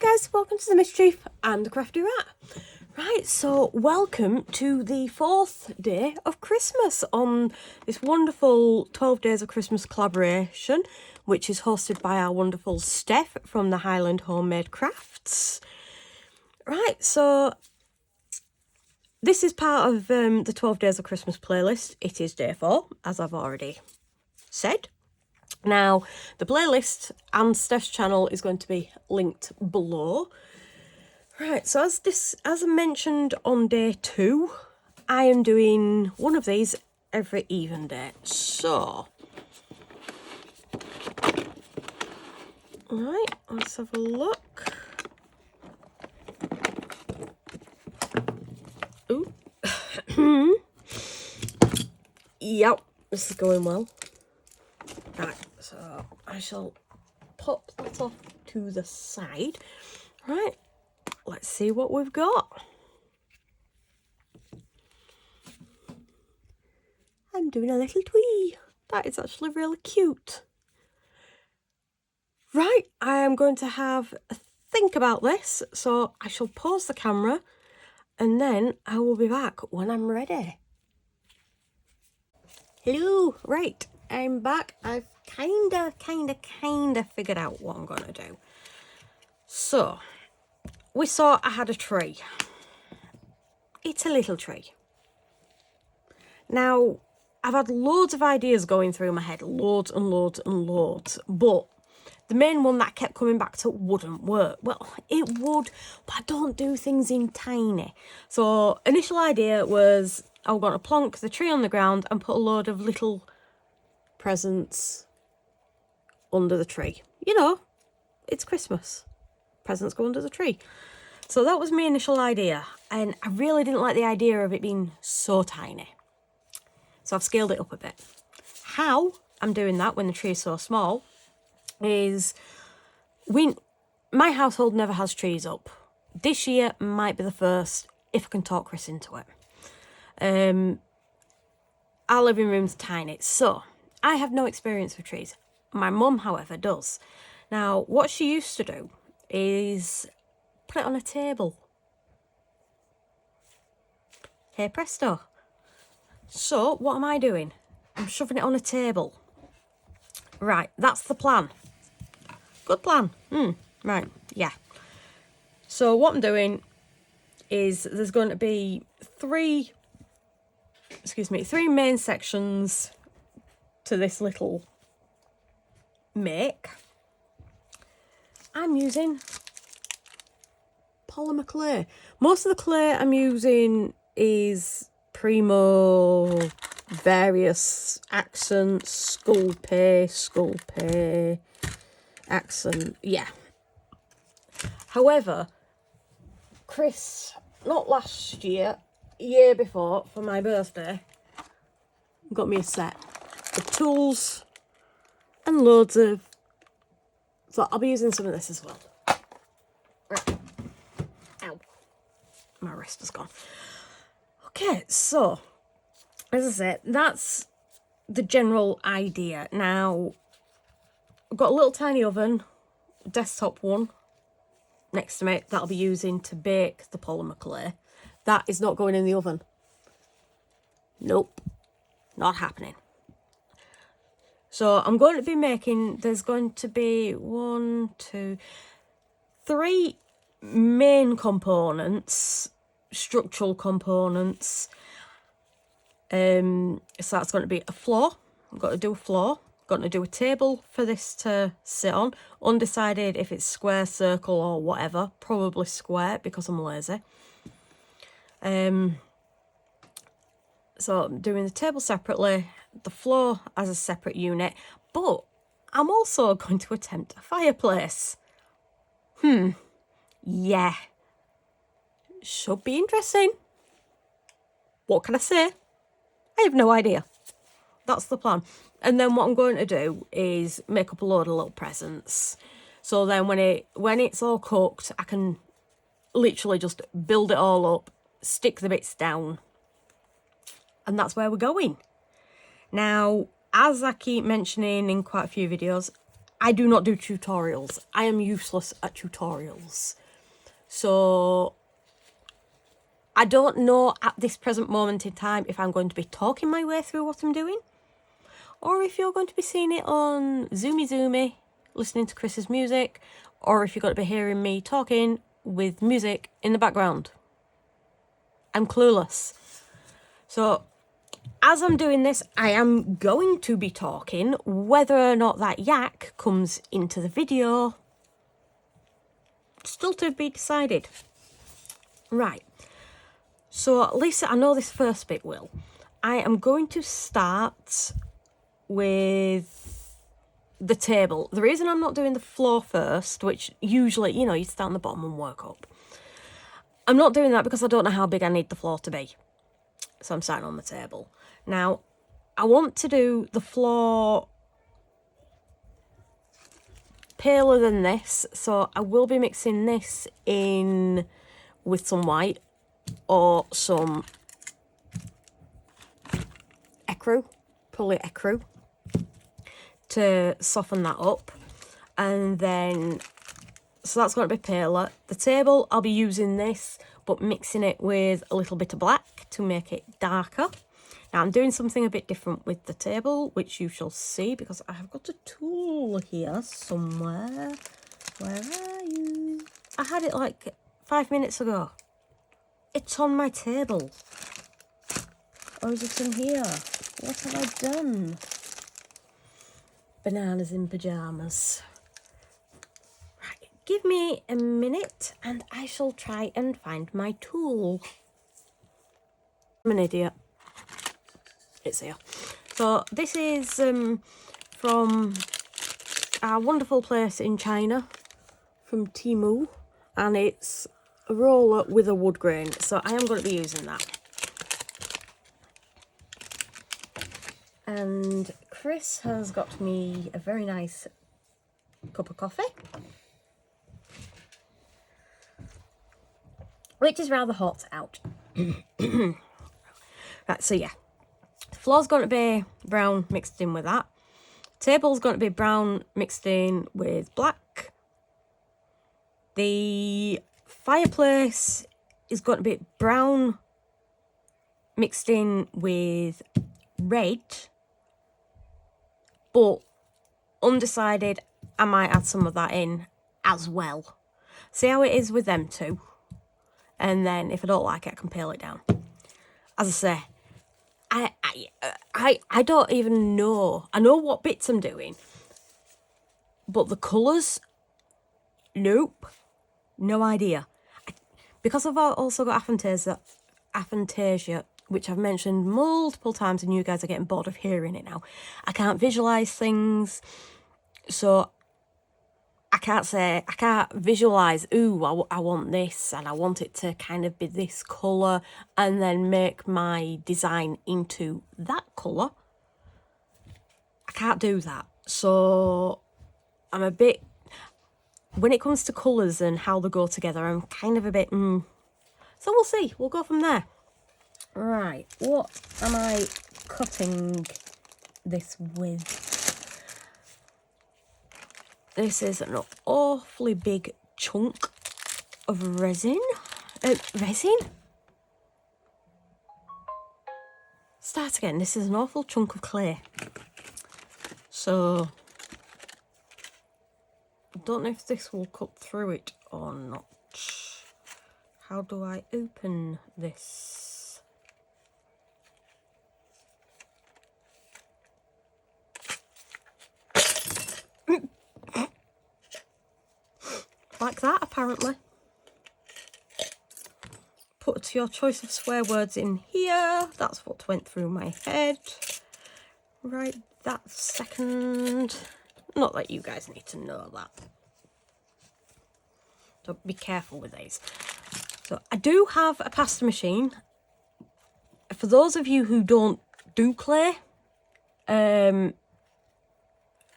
guys, welcome to the Mischief and the Crafty Rat. Right, so welcome to the 4th day of Christmas on this wonderful 12 Days of Christmas collaboration, which is hosted by our wonderful Steph from the Highland Homemade Crafts. Right, so this is part of the 12 Days of Christmas playlist. It is day 4, as I've already said. Now, the playlist and Steph's channel is going to be linked below. Right, so as I mentioned on day 2, I am doing one of these every even day. So, right, let's have a look. Ooh. Yep, this is going well. Right, so I shall pop that off to the side. Right, let's see what we've got. I'm doing a little twee. That is actually really cute. Right, I am going to have a think about this, so I shall pause the camera and then I will be back when I'm ready. Hello, right. I'm back. I've kind of figured out what I'm going to do. So, we saw I had a tree. It's a little tree. Now, I've had loads of ideas going through my head. Loads and loads and loads. But the main one that kept coming back to wouldn't work. Well, it would, but I don't do things in tiny. So, initial idea was I was going to plonk the tree on the ground and put a load of little presents under the tree. You know, it's Christmas. Presents go under the tree. So that was my initial idea, and I really didn't like the idea of it being so tiny. So I've scaled it up a bit. How I'm doing that when the tree is so small is my household never has trees up. This year might be the first, if I can talk Chris into it. Our living room's tiny, so I have no experience with trees. My mum, however, does. Now, what she used to do is put it on a table. Hey presto. So, what am I doing? I'm shoving it on a table. Right, that's the plan. Good plan. Right, yeah. So, what I'm doing is there's going to be three main sections to this little make. I'm using polymer clay. Most of the clay I'm using is Primo, various accents, Sculpey, accent, yeah. However, Chris, not last year, year before, for my birthday, got me a set of tools and loads of, so I'll be using some of this as well. Right. Ow, my wrist has gone. Okay, so as I said, that's the general idea. Now, I've got a little tiny oven, desktop one, next to me that I'll be using to bake the polymer clay. That is not going in the oven. Nope, not happening. So I'm going to be making, there's going to be 3 main components, structural components. So that's going to be a floor. I've got to do a floor. I'm going to do a table for this to sit on. Undecided if it's square, circle or whatever. Probably square because I'm lazy. So I'm doing the table separately, the floor as a separate unit, but I'm also going to attempt a fireplace. Yeah. Should be interesting. What can I say? I have no idea. That's the plan. And then what I'm going to do is make up a load of little presents. So then when it's all cooked, I can literally just build it all up, stick the bits down, and that's where we're going. Now, as I keep mentioning in quite a few videos, I do not do tutorials. I am useless at tutorials. So I don't know at this present moment in time if I'm going to be talking my way through what I'm doing, or if you're going to be seeing it on Zoomy, listening to Chris's music, or if you're going to be hearing me talking with music in the background. I'm clueless. So as I'm doing this, I am going to be talking. Whether or not that yak comes into the video, still to be decided. Right. So at least I know this first bit will. I am going to start with the table. The reason I'm not doing the floor first, which usually, you know, you start on the bottom and work up. I'm not doing that because I don't know how big I need the floor to be. So I'm starting on the table. Now, I want to do the floor paler than this, so I will be mixing this in with some white or some ecru, probably ecru, to soften that up. And then, so that's going to be paler. The table, I'll be using this, but mixing it with a little bit of black to make it darker. Now I'm doing something a bit different with the table, which you shall see, because I have got a tool here somewhere. Where are you? I had it like 5 minutes ago. It's on my table. Or is it in here? What have I done? Bananas in pyjamas. Right, give me a minute and I shall try and find my tool. I'm an idiot. It's here. So this is from our wonderful place in China, from Temu, and it's a roller with a wood grain, so I am going to be using that. And Chris has got me a very nice cup of coffee, which is rather hot out. Right, so yeah. The floor's going to be brown mixed in with that. Table's going to be brown mixed in with black. The fireplace is going to be brown mixed in with red. But undecided, I might add some of that in as well. See how it is with them two. And then if I don't like it, I can peel it down. As I say, I don't even know. I know what bits I'm doing, but the colours, nope, no idea. Because I've also got aphantasia, which I've mentioned multiple times and you guys are getting bored of hearing it now. I can't visualise things, so I can't visualise, ooh, I want this and I want it to kind of be this colour and then make my design into that colour. I can't do that. So I'm a bit, when it comes to colours and how they go together, I'm kind of a bit, So we'll see. We'll go from there. Right, what am I cutting this with? This is an awfully big chunk of resin. Resin? Start again. This is an awful chunk of clay. So, I don't know if this will cut through it or not. How do I open this? Like that, apparently. Put your choice of swear words in here. That's what went through my head. Right, that second. Not that you guys need to know that. So be careful with these. So I do have a pasta machine. For those of you who don't do clay,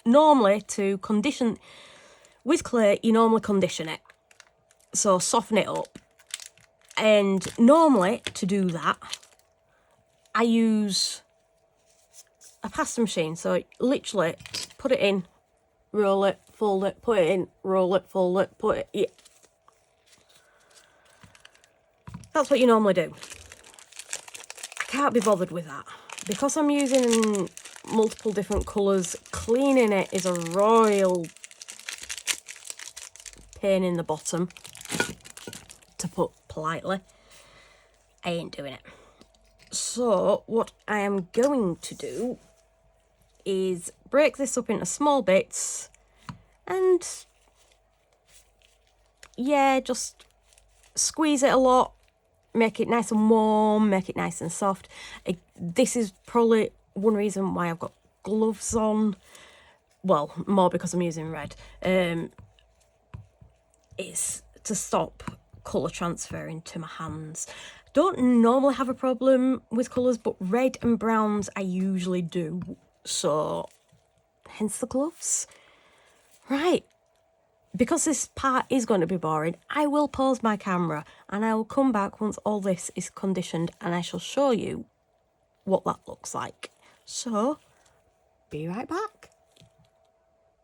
normally to condition... With clay, you normally condition it, so soften it up. And normally, to do that, I use a pasta machine. So literally, put it in, roll it, fold it, put it in, roll it, fold it, put it, yeah. That's what you normally do. I can't be bothered with that. Because I'm using multiple different colours, cleaning it is a royal pain in the bottom, to put politely. I ain't doing it. So what I am going to do is break this up into small bits and yeah, just squeeze it a lot, make it nice and warm, make it nice and soft. This is probably one reason why I've got gloves on. Well, more because I'm using red. It's to stop colour transferring to my hands. Don't normally have a problem with colours, but red and browns I usually do. So, hence the gloves. Right. Because this part is going to be boring, I will pause my camera and I will come back once all this is conditioned and I shall show you what that looks like. So, be right back.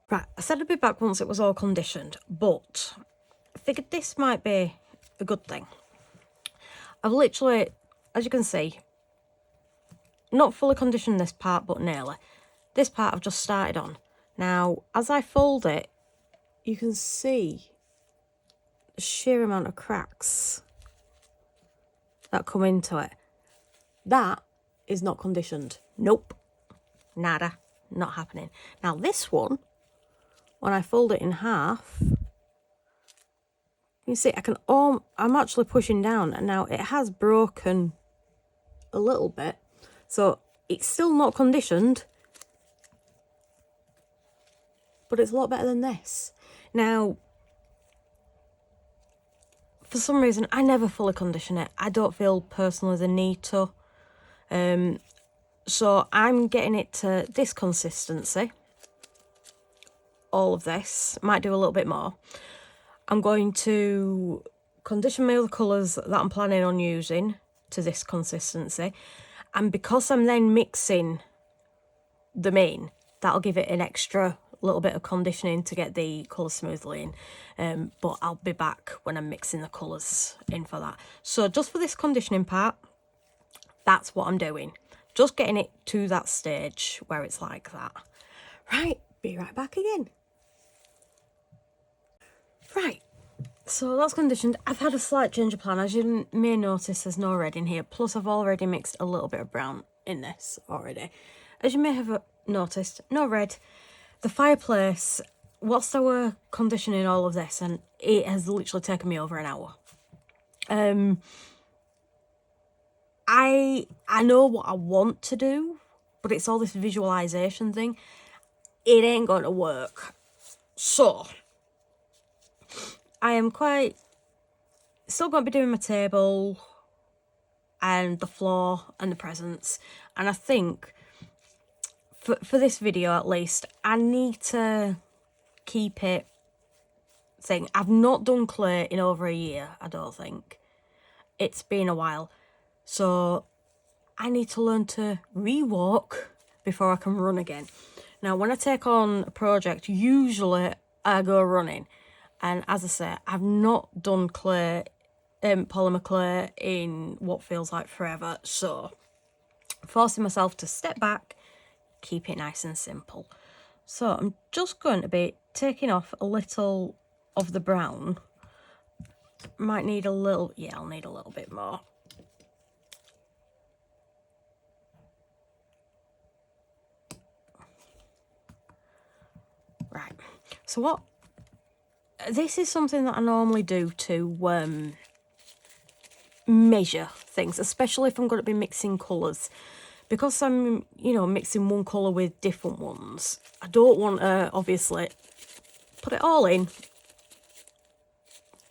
Right, I said I'd be back once it was all conditioned, but I figured this might be a good thing. I've literally, as you can see, not fully conditioned this part, but nearly. This part I've just started on. Now, as I fold it, you can see the sheer amount of cracks that come into it. That is not conditioned. Nope. Nada. Not happening. Now, this one, when I fold it in half, you see, I'm actually pushing down, and now it has broken a little bit. So it's still not conditioned, but it's a lot better than this. Now, for some reason, I never fully condition it. I don't feel personally the need to. So I'm getting it to this consistency. All of this. Might do a little bit more. I'm going to condition my other colours that I'm planning on using to this consistency. And because I'm then mixing them in, that'll give it an extra little bit of conditioning to get the colours smoothly in. But I'll be back when I'm mixing the colours in for that. So just for this conditioning part, that's what I'm doing. Just getting it to that stage where it's like that. Right, be right back again. Right, so that's conditioned. I've had a slight change of plan. As you may notice, there's no red in here. Plus, I've already mixed a little bit of brown in this already. As you may have noticed, no red. The fireplace, whilst I were conditioning all of this, and it has literally taken me over an hour. I know what I want to do, but it's all this visualization thing. It ain't going to work. So, I am still going to be doing my table and the floor and the presents. And I think for this video at least, I need to keep it thing. I've not done clay in over a year, I don't think. It's been a while. So I need to learn to rewalk before I can run again. Now, when I take on a project, usually I go running. And as I say, I've not done clay, polymer clay in what feels like forever. So, forcing myself to step back, keep it nice and simple. So, I'm just going to be taking off a little of the brown. Might need a little, yeah, I'll need a little bit more. Right, so this is something that I normally do to measure things, especially if I'm going to be mixing colours. Because I'm, mixing one colour with different ones, I don't want to, obviously, put it all in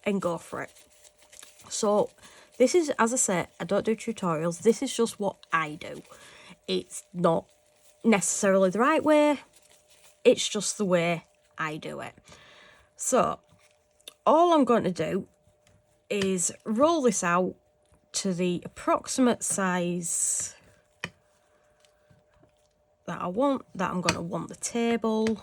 and go for it. So, this is, as I say, I don't do tutorials. This is just what I do. It's not necessarily the right way. It's just the way I do it. So, all I'm going to do is roll this out to the approximate size that I want, that I'm going to want the table.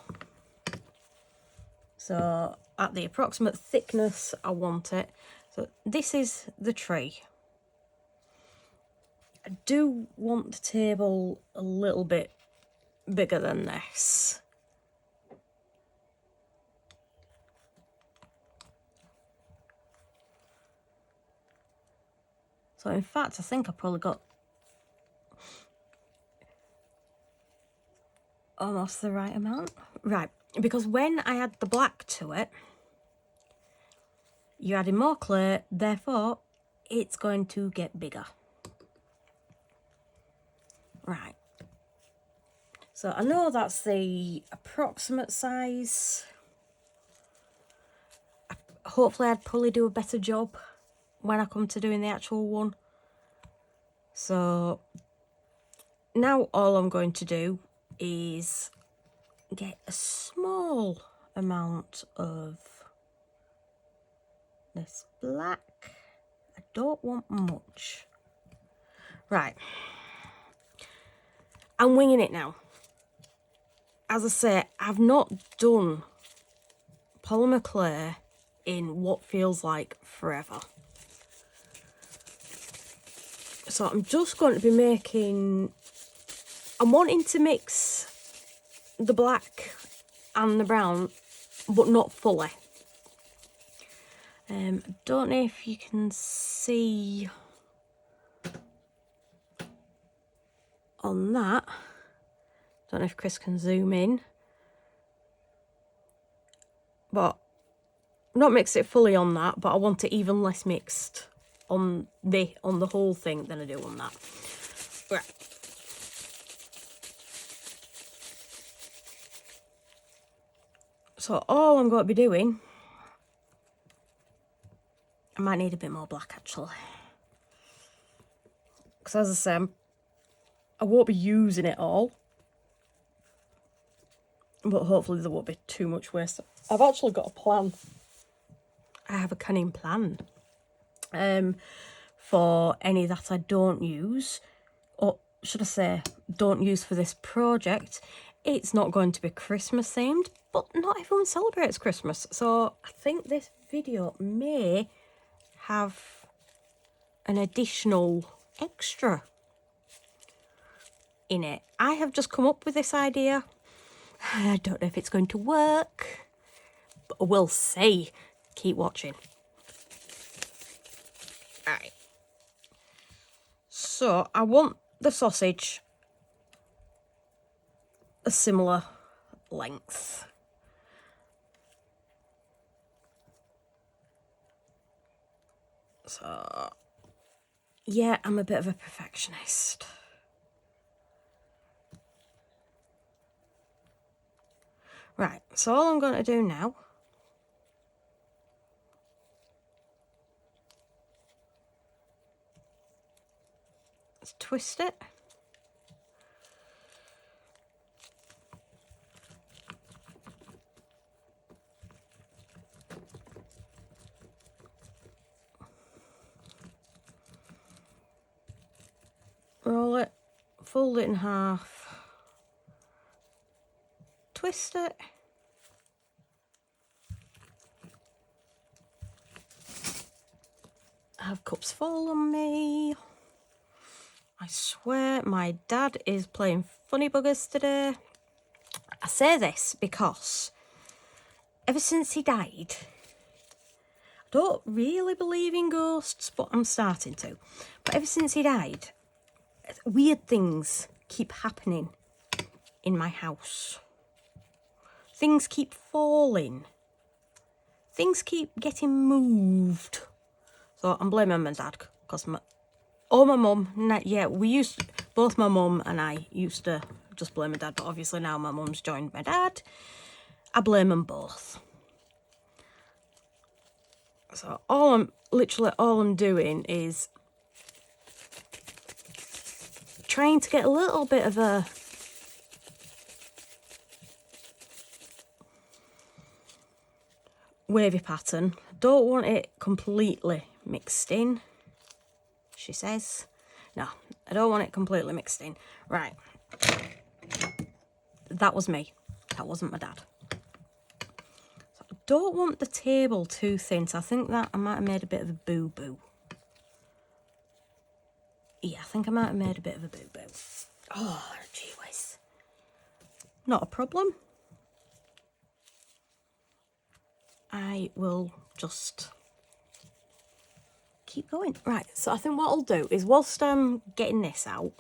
So at the approximate thickness I want it. So this is the tree. I do want the table a little bit bigger than this. So in fact, I think I probably got almost the right amount. Right, because when I add the black to it, you're adding more clay, therefore it's going to get bigger. Right. So I know that's the approximate size. Hopefully I'd probably do a better job when I come to doing the actual one. So now all I'm going to do is get a small amount of this black. I don't want much. Right. I'm winging it now. As I say, I've not done polymer clay in what feels like forever. So I'm just going to be making... I'm wanting to mix the black and the brown, but not fully. I don't know if you can see on that. Don't know if Chris can zoom in. But I've not mixed it fully on that, but I want it even less mixed on the whole thing than I do on that. Right. So all I'm going to be doing, I might need a bit more black actually. Because as I say, I won't be using it all. But hopefully there won't be too much waste. I've actually got a plan. I have a cunning plan. For any that I don't use. Or should I say, don't use for this project. It's not going to be Christmas themed. But not everyone celebrates Christmas. So I think this video may have an additional extra in it. I have just come up with this idea. I don't know if it's going to work, but we'll see. Keep watching. Alright. So I want the sausage a similar length. So, yeah, I'm a bit of a perfectionist. Right, so all I'm going to do now is twist it. Roll it, fold it in half, twist it. I have cups fall on me. I swear my dad is playing funny buggers today. I say this because ever since he died, I don't really believe in ghosts, but I'm starting to. But ever since he died, weird things keep happening in my house. Things keep falling. Things keep getting moved. So I'm blaming my dad because my mum, yeah, both my mum and I used to just blame my dad, but obviously now my mum's joined my dad. I blame them both. So all I'm doing is trying to get a little bit of a wavy pattern. Don't want it completely mixed in, she says. No, I don't want it completely mixed in. Right. That was me. That wasn't my dad. So don't want the table too thin, so I think that I might have made a bit of a boo-boo. Yeah, I think I might have made a bit of a boo-boo. Oh, gee whiz. Not a problem. I will just keep going. Right, so I think what I'll do is whilst I'm getting this out,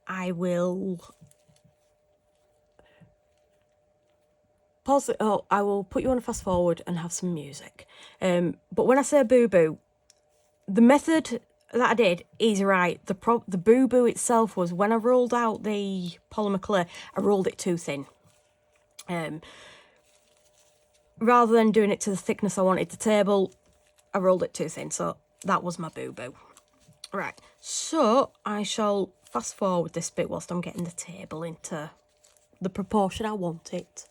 I will pause it. Oh, I will put you on a fast forward and have some music. But when I say boo-boo, the method that I did is right. The boo-boo itself was when I rolled out the polymer clay, I rolled it too thin. Rather than doing it to the thickness I wanted the table, I rolled it too thin, so that was my boo-boo. Right, so I shall fast forward this bit whilst I'm getting the table into the proportion I want it.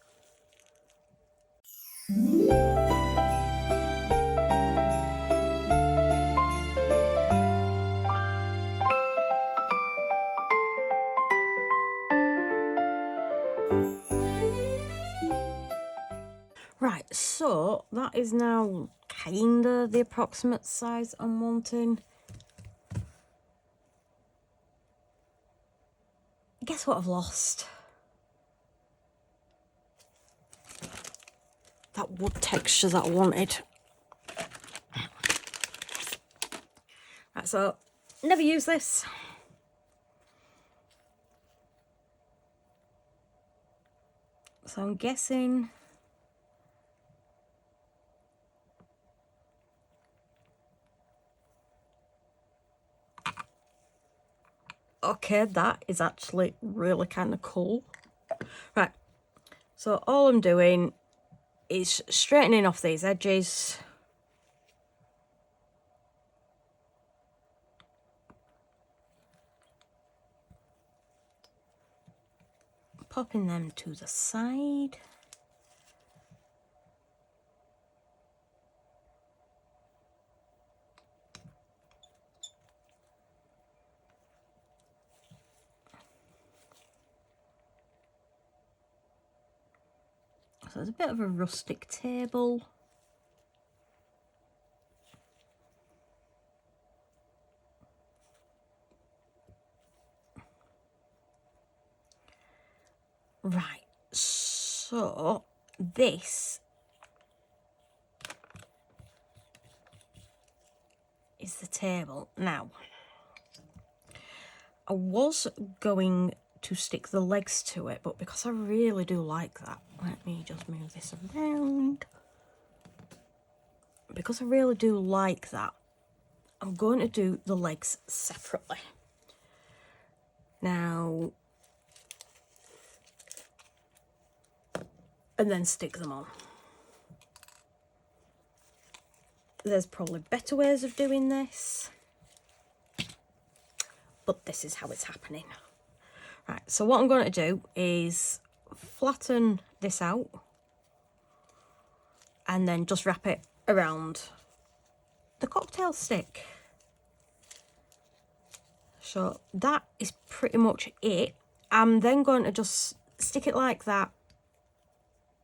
Right, so that is now kinda the approximate size I'm wanting. Guess what I've lost? That wood texture that I wanted. Right, so never use this. So I'm guessing okay, that is actually really kind of cool. Right, so all I'm doing is straightening off these edges. Popping them to the side. So there's a bit of a rustic table. Right, so this is the table. Now, I was going to stick the legs to it, but because I really do like that, let me just move this around. Because I really do like that, I'm going to do the legs separately. Now, and then stick them on. There's probably better ways of doing this, but this is how it's happening. Right, so what I'm going to do is flatten this out and then just wrap it around the cocktail stick. So that is pretty much it. I'm then going to just stick it like that,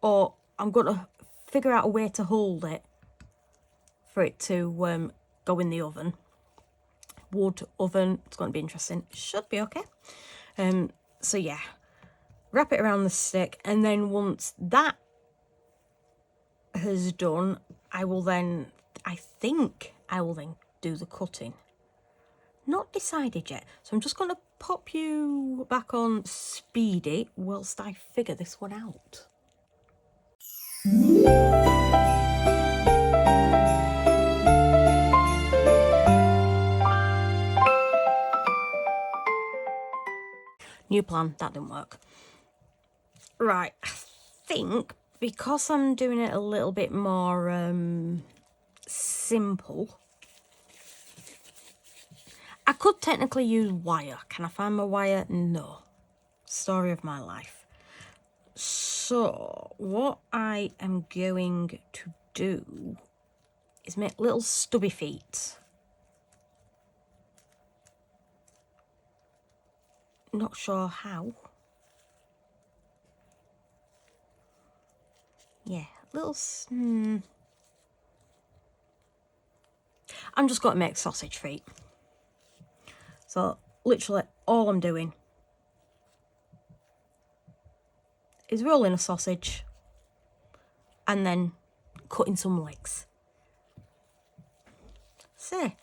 or I'm going to figure out a way to hold it for it to go in the oven. Wood oven, it's going to be interesting. Should be okay. So yeah, wrap it around the stick, and then once that has done, I think I will then do the cutting. Not decided yet, so I'm just going to pop you back on speedy whilst I figure this one out. New plan, that didn't work. Right, I think because I'm doing it a little bit more simple, I could technically use wire. Can I find my wire? No. Story of my life. So what I am going to do is make little stubby feet. Not sure how. Yeah, little... I'm just going to make sausage feet. So literally all I'm doing is rolling a sausage and then cutting some legs. Say,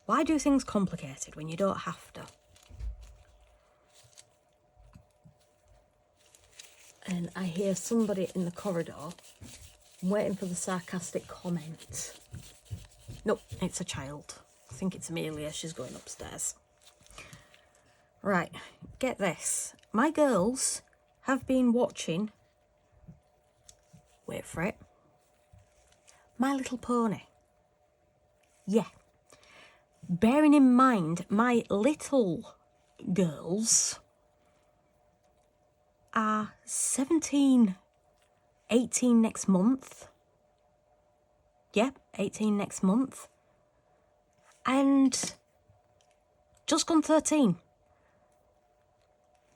why do things complicated when you don't have to? And I hear somebody in the corridor. I'm waiting for the sarcastic comment. Nope, it's a child. I think it's Amelia. She's going upstairs. Right, get this. My girls have been watching, wait for it, My Little Pony. Yeah. Bearing in mind, my little girls are 17, 18 next month. Yeah, 18 next month. And just gone 13.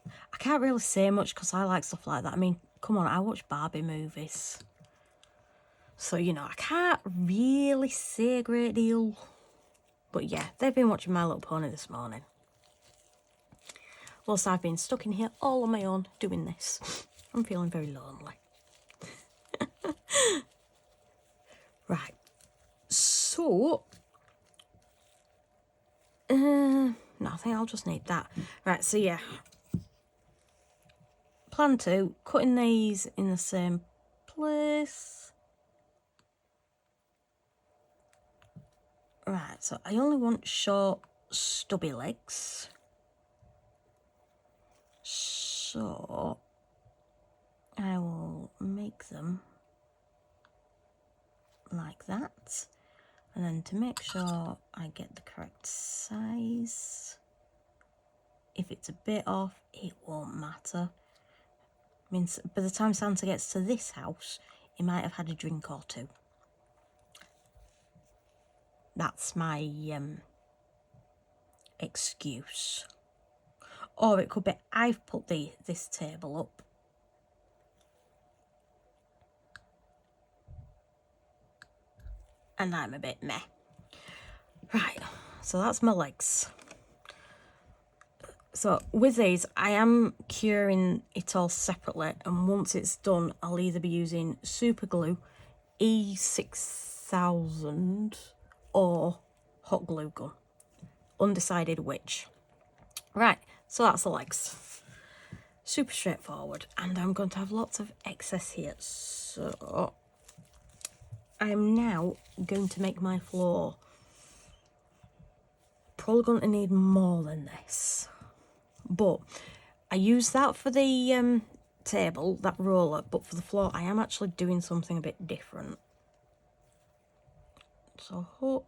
I can't really say much because I like stuff like that. I mean, come on, I watch Barbie movies. So, you know, I can't really say a great deal. But yeah, they've been watching My Little Pony this morning. Whilst I've been stuck in here all on my own doing this. I'm feeling very lonely. Right. So, no, I think I'll just need that. Right, so yeah. Plan 2, cutting these in the same place. Right, so I only want short, stubby legs. So I will make them like that. And then to make sure I get the correct size, if it's a bit off, it won't matter. I mean, by the time Santa gets to this house, he might have had a drink or two. That's my excuse. Or it could be I've put this table up. And I'm a bit meh. Right, so that's my legs. So with these, I am curing it all separately. And once it's done, I'll either be using super glue, E6000 or hot glue gun. Undecided which. Right, so that's the legs. Super straightforward. And I'm going to have lots of excess here. So I'm now going to make my floor. Probably going to need more than this. But I use that for the table, that roller. But for the floor, I am actually doing something a bit different. So hope.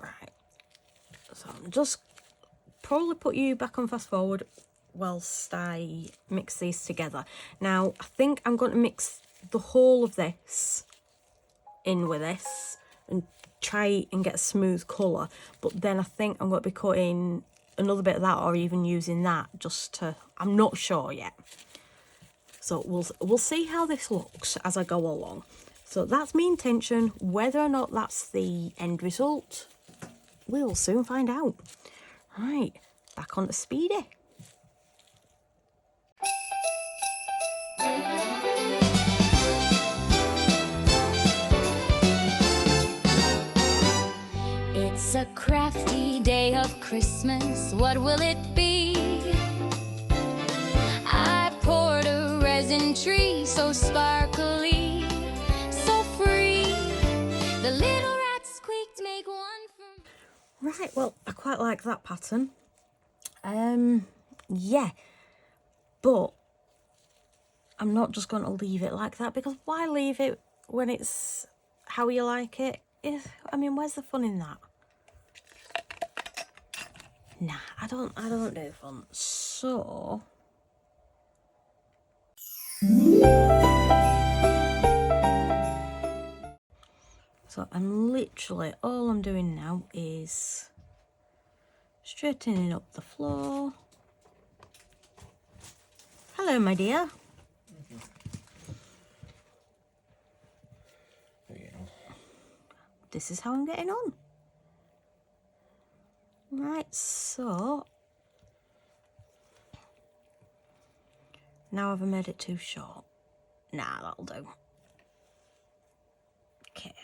Right. So I'm just probably put you back on fast forward whilst I mix these together. Now, I think I'm going to mix the whole of this in with this and try and get a smooth colour. But then I think I'm going to be cutting another bit of that or even using that just to... I'm not sure yet. So we'll see how this looks as I go along. So that's my intention. Whether or not that's the end result, we'll soon find out. Right, back on to Speedy. It's a crafty day of Christmas, what will it be? I poured a resin tree so sparkly, so free. The little rat squeaked, make one for me. Right, well, I quite like that pattern. Yeah, but I'm not just going to leave it like that, because why leave it when it's how you like it? I mean, where's the fun in that? Nah, I don't do fun. So So I'm literally, all I'm doing now is straightening up the floor. Hello, my dear. This is how I'm getting on. Right, so now have I made it too short? Nah, that'll do. Okay.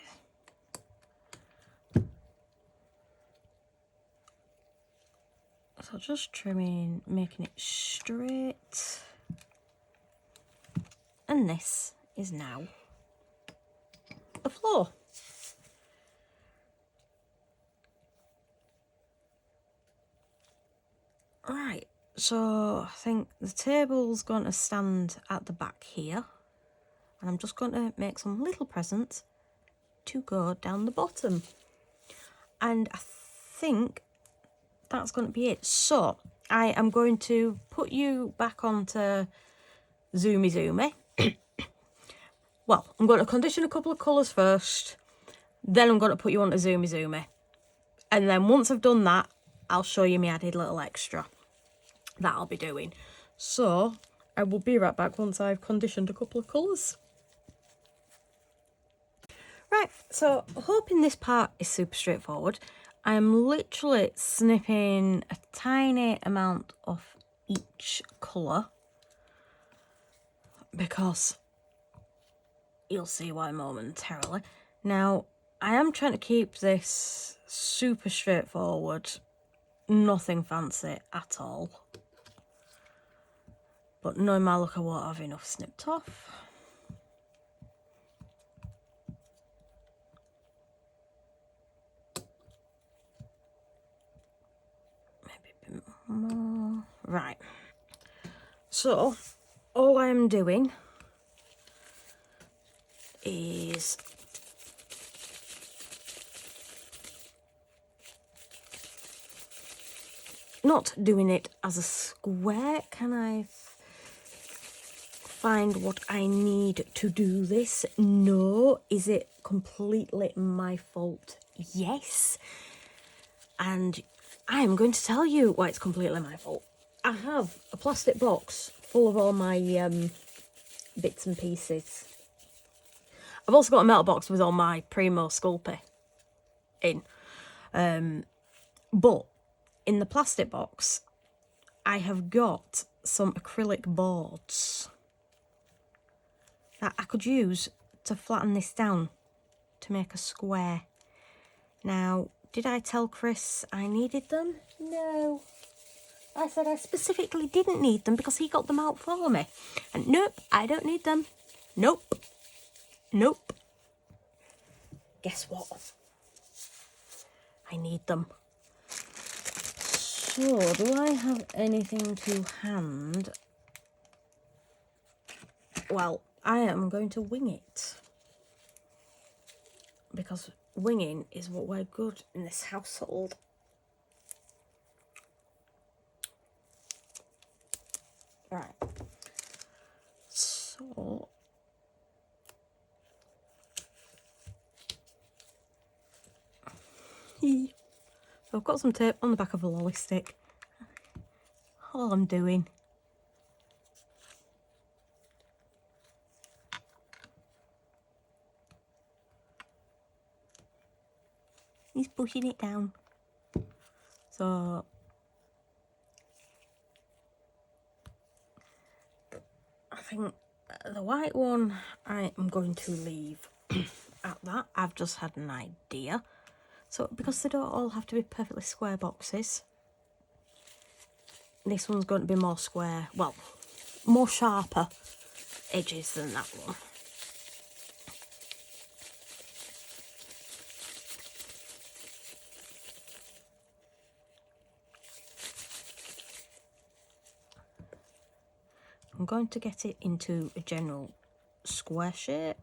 So just trimming, making it straight. And this is now the floor. Right, so I think the table's going to stand at the back here. And I'm just going to make some little presents to go down the bottom. And I think that's going to be it. So I am going to put you back onto Zoomy. Well, I'm going to condition a couple of colours first. Then I'm going to put you onto Zoomy. And then once I've done that, I'll show you my added little extra that I'll be doing. So I will be right back once I've conditioned a couple of colours. Right, so hoping this part is super straightforward. I'm literally snipping a tiny amount of each colour because you'll see why momentarily. Now, I am trying to keep this super straightforward, nothing fancy at all. But knowing my luck, I won't have enough snipped off. Maybe a bit more. Right. So, all I am doing is not doing it as a square. Can I find what I need to do this? No. Is it completely my fault? Yes. And I am going to tell you why it's completely my fault. I have a plastic box full of all my bits and pieces. I've also got a metal box with all my Primo Sculpey in. But in the plastic box, I have got some acrylic boards that I could use to flatten this down to make a square. Now, did I tell Chris I needed them? No. I said I specifically didn't need them because he got them out for me. And nope, I don't need them. Nope. Nope. Guess what? I need them. So, do I have anything to hand? Well, I am going to wing it. Because winging is what we're good in this household. Right. So... I've got some tape on the back of a lolly stick. All I'm doing. He's pushing it down. So I think the white one I am going to leave at that. I've just had an idea. So because they don't all have to be perfectly square boxes, this one's going to be more square, well, more sharper edges than that one. I'm going to get it into a general square shape.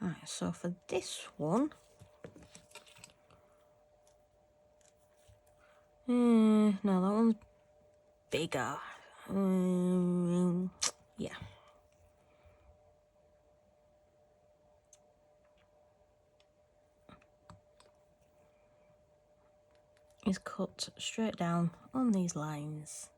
Right, so for this one, No, that one's bigger. Yeah. Is cut straight down on these lines.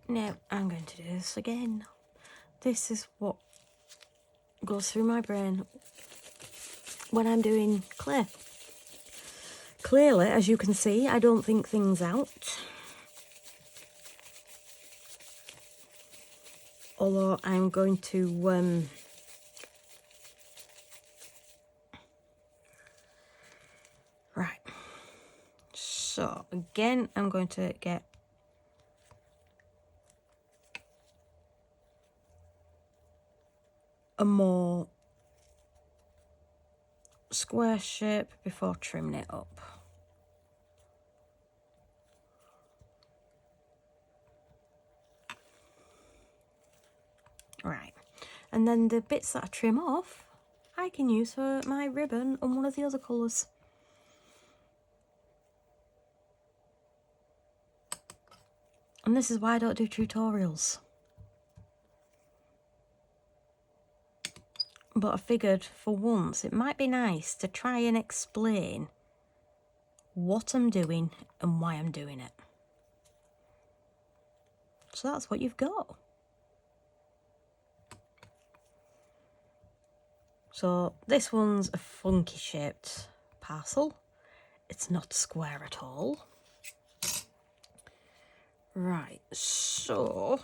Now I'm going to do this again. This is what goes through my brain when I'm doing clay. Clearly, as you can see, I don't think things out. Although I'm going to right. So again, I'm going to get a more square shape before trimming it up. Right, and then the bits that I trim off, I can use for my ribbon on one of the other colours. And this is why I don't do tutorials. But I figured for once it might be nice to try and explain what I'm doing and why I'm doing it. So that's what you've got. So this one's a funky shaped parcel. It's not square at all. Right, so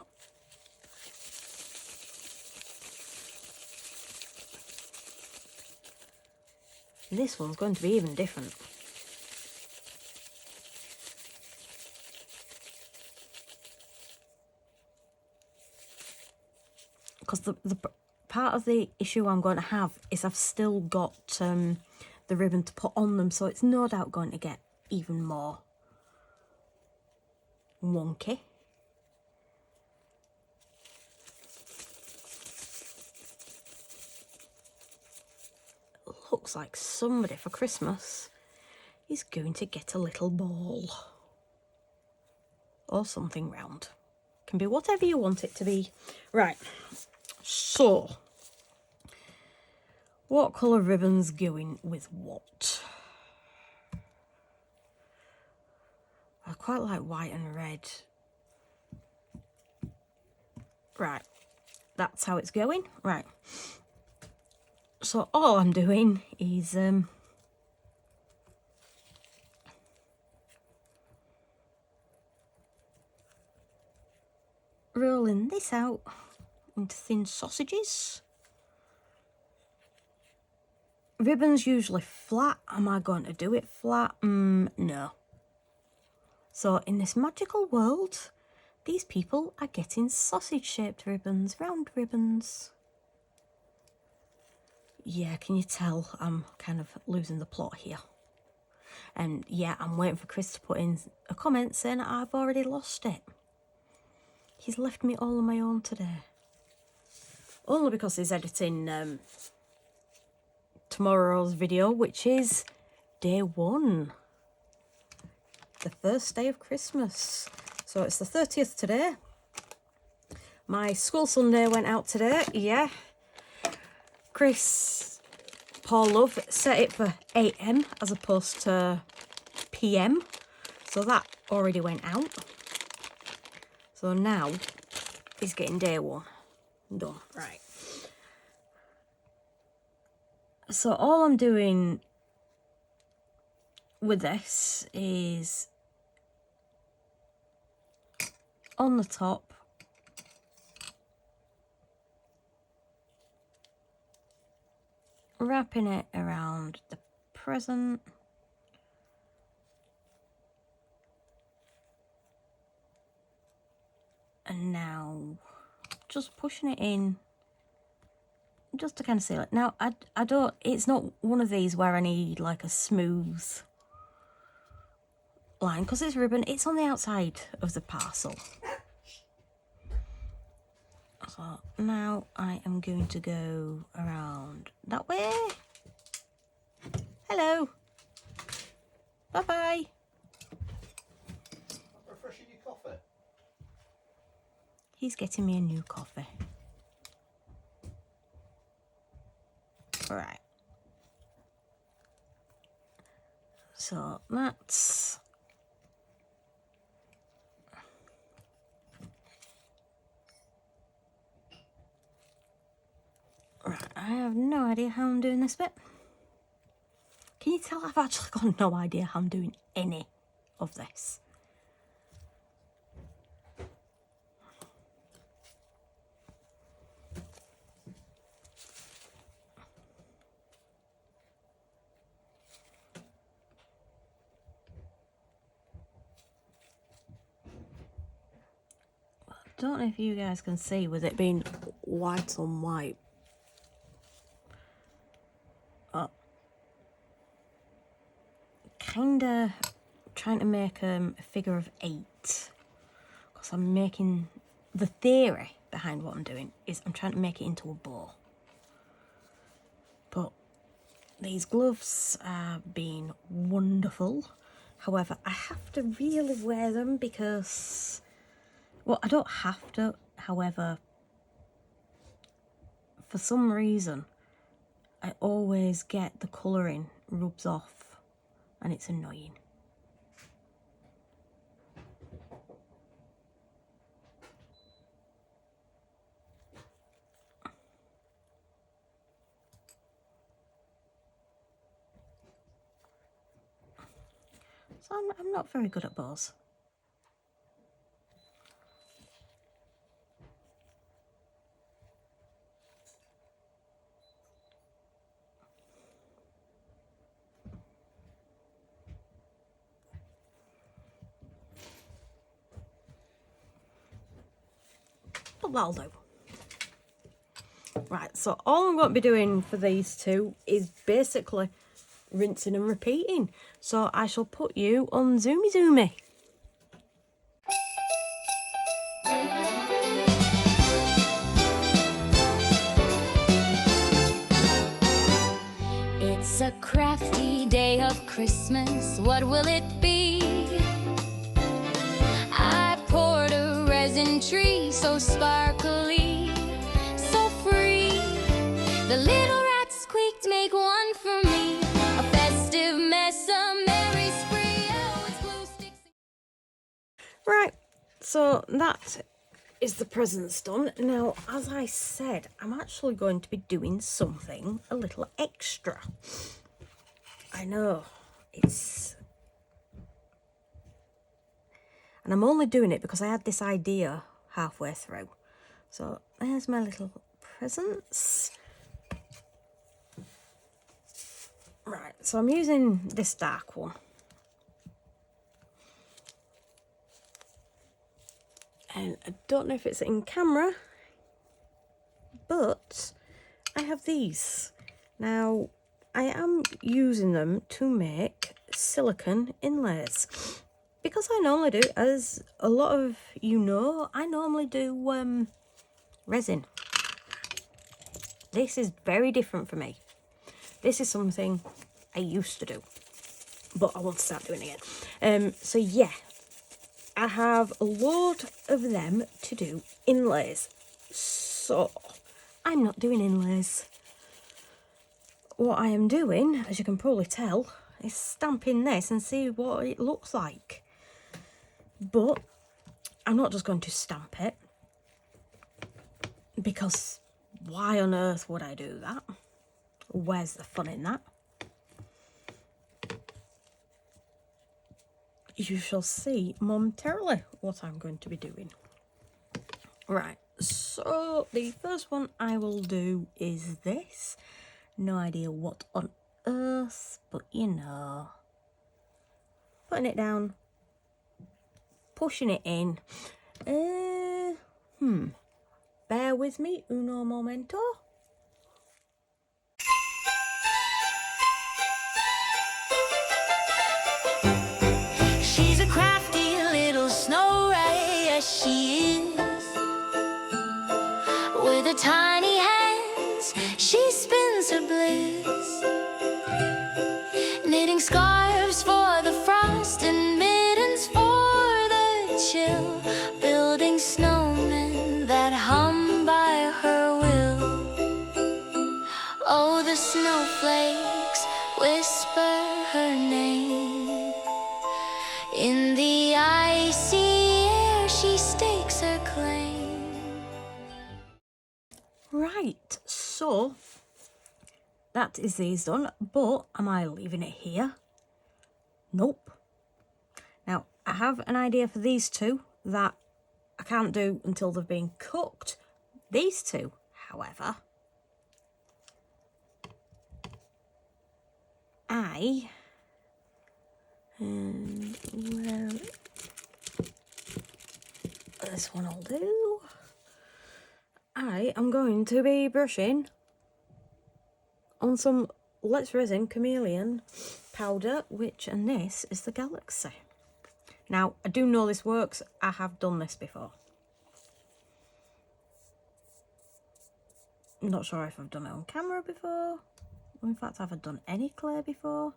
this one's going to be even different. Because the part of the issue I'm going to have is I've still got the ribbon to put on them, so it's no doubt going to get even more wonky. Looks like somebody for Christmas is going to get a little ball or something round. Can be whatever you want it to be. Right, so what colour ribbon's going with what? I quite like white and red. Right, that's how it's going. Right, so all I'm doing is rolling this out into thin sausages. Ribbon's usually flat. Am I going to do it flat? No. So in this magical world, these people are getting sausage-shaped ribbons, round ribbons. Yeah, can you tell I'm kind of losing the plot here? And yeah, I'm waiting for Chris to put in a comment saying I've already lost it. He's left me all on my own today. Only because he's editing tomorrow's video, which is day 1. The first day of Christmas. So it's the 30th today. My school Sunday went out today, yeah. Chris, Paul Love, set it for AM as opposed to PM. So that already went out. So now he's getting day 1 done. Right. So all I'm doing with this is on the top wrapping it around the present, and now just pushing it in just to kind of seal it. Now, I don't, it's not one of these where I need like a smooth line, because it's ribbon, it's on the outside of the parcel. So now I am going to go around that way. Hello. Bye-bye. Refreshing your coffee. He's getting me a new coffee. Right. So that's... Right, I have no idea how I'm doing this bit. Can you tell I've actually got no idea how I'm doing any of this? I don't know if you guys can see with it being white on white. Kinda trying to make a figure of 8, because I'm making, the theory behind what I'm doing is I'm trying to make it into a bow. But these gloves are being wonderful. However, I have to really wear them because, well, I don't have to, however, for some reason I always get the colouring rubs off and it's annoying. So I'm not very good at bows. But that'll do. Right, so all I'm going to be doing for these two is basically rinsing and repeating. So I shall put you on Zoomy Zoomy. It's a crafty day of Christmas. What will it be? I poured a resin tree so sparkly, so free. The little rats squeaked, make one for me. A festive mess, a merry spree. Oh, it's glue sticks. Right, so that is the presents done. Now, as I said, I'm actually going to be doing something a little extra. I know, it's... And I'm only doing it because I had this idea halfway through. So there's my little presents. Right, so I'm using this dark one. And I don't know if it's in camera, but I have these. Now, I am using them to make silicone inlays. Because I normally do, as a lot of you know, I normally do resin. This is very different for me. This is something I used to do, but I want to start doing it again. So yeah, I have a load of them to do inlays. So I'm not doing inlays. What I am doing, as you can probably tell, is stamping this and see what it looks like. But I'm not just going to stamp it, because why on earth would I do that? Where's the fun in that? You shall see momentarily what I'm going to be doing. Right, so the first one I will do is this. No idea what on earth, but you know. Putting it down. Pushing it in. bear with me, uno momento. She's a crafty little snow ray, yes she is. With her tiny hands, she spins her bliss. Knitting scarves for the frost and mittens for the chill. Building snowmen that hum by her will. Oh, the snowflakes whisper her name. In the icy air she stakes her claim. Right, so that is these done, but am I leaving it here? Nope. Now, I have an idea for these two that I can't do until they've been cooked. These two, however, well, this one will do. I am going to be brushing on some Let's Resin Chameleon powder, and this is the Galaxy. Now, I do know this works. I have done this before. I'm not sure if I've done it on camera before. In fact, have I done any clay before?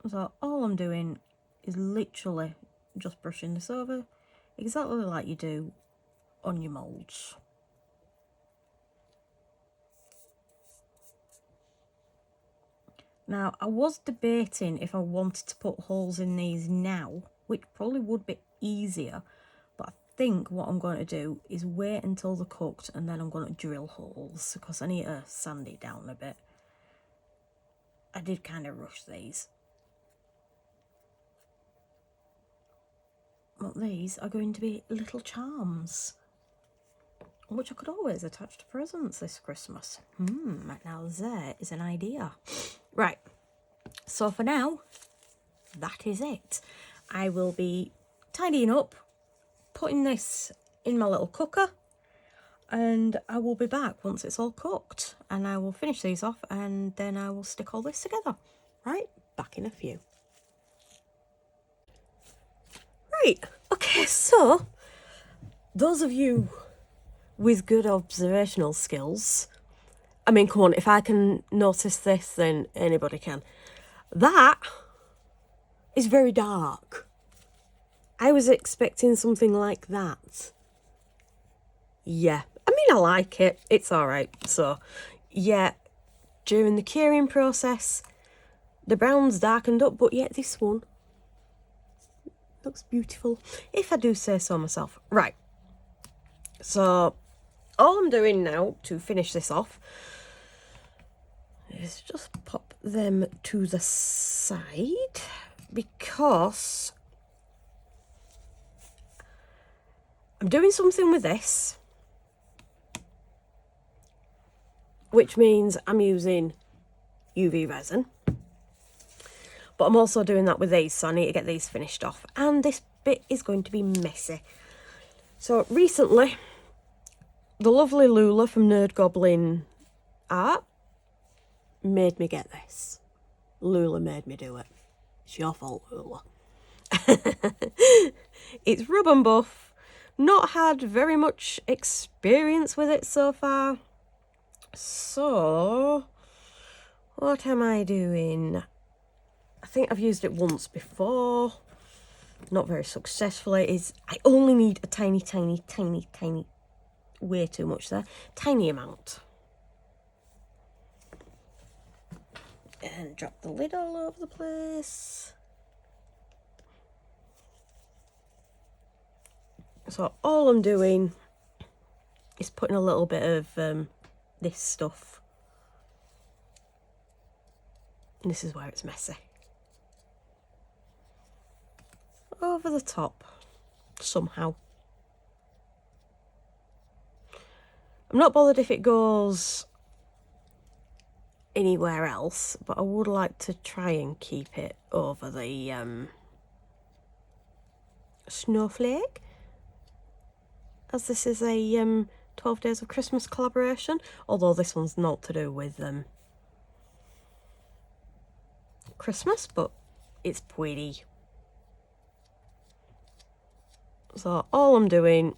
So all I'm doing is literally just brushing this over exactly like you do on your moulds. Now, I was debating if I wanted to put holes in these now, which probably would be easier, but I think what I'm going to do is wait until they're cooked and then I'm going to drill holes because I need to sand it down a bit. I did kind of rush these. But these are going to be little charms, which I could always attach to presents this Christmas. Now there is an idea. Right, so for now, that is it. I will be tidying up, putting this in my little cooker, and I will be back once it's all cooked. And I will finish these off, and then I will stick all this together. Right, back in a few. Right, okay, so those of you with good observational skills, I mean, come on, if I can notice this, then anybody can. That is very dark. I was expecting something like that. Yeah, I mean, I like it. It's all right. So, yeah, during the curing process, the brown's darkened up, but yet this one looks beautiful, if I do say so myself. Right, so all I'm doing now to finish this off is just pop them to the side because I'm doing something with this, which means I'm using UV resin. But I'm also doing that with these, so I need to get these finished off. And this bit is going to be messy. So recently, the lovely Lula from Nerd Goblin Art made me get this. Lula made me do it. It's your fault, Lula. It's rub and buff. Not had very much experience with it so far. So, what am I doing? I think I've used it once before, not very successfully. I only need a tiny, way too much there, tiny amount. And drop the lid all over the place. So all I'm doing is putting a little bit of this stuff. And this is where it's messy. Over the top, somehow. I'm not bothered if it goes anywhere else, but I would like to try and keep it over the snowflake. as this is a 12 Days of Christmas collaboration, although this one's not to do with Christmas, but it's pretty. So all I'm doing